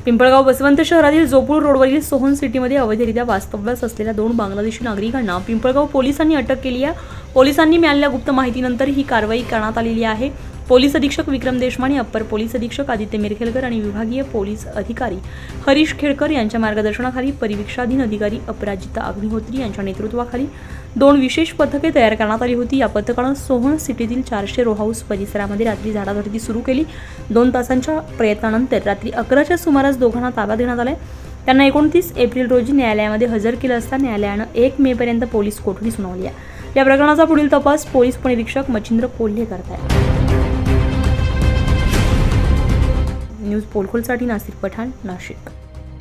पिंपळगाव बसवंत शहरातील जोपूर रोडवरील सोहन सिटीमध्ये अवैधरित्या वास्तव्यास असलेल्या 2 बांगलादेशी नागरिकांना पिंपळगाव पोलिसांनी अटक केली आहे। पोलिसांनी मिळालेल्या गुप्त माहितीनंतर ही कारवाई करण्यात आलेली आहे। पोलीस अधीक्षक विक्रम देशमाने, अप्पर पोलीस अधीक्षक आदित्य मिरखेलकर आणि विभागीय पोलीस अधिकारी हरीश खेडकर यांच्या मार्गदर्शनाखाली परिवीक्षाधीन अधिकारी अपराजिता अग्निहोत्री यांच्या नेतृत्वाखाली 2 विशेष पथके तयार करण्यात आली होती। या पथकाने सोहन सिटीतील 400 रो हाऊस परिसरामध्ये रात्री झाडाझडती सुरू केली। 2 तासांच्या प्रयत्नानंतर रात्री 11च्या सुमारास दोघांना ताब्यात देण्यात आले। त्यांना 29 एप्रिल रोजी न्यायालयामध्ये हजर केलं असता न्यायालयाने 1 मे पर्यंत पोलीस कोठडी सुनावली आहे। या प्रकरणाचा पुढील तपास पोलीस उपनिरीक्षक मच्छिंद्र कोल्हे करत आहेत। न्यूज पोलखोलसाठी नासिर पठाण, नाशिक।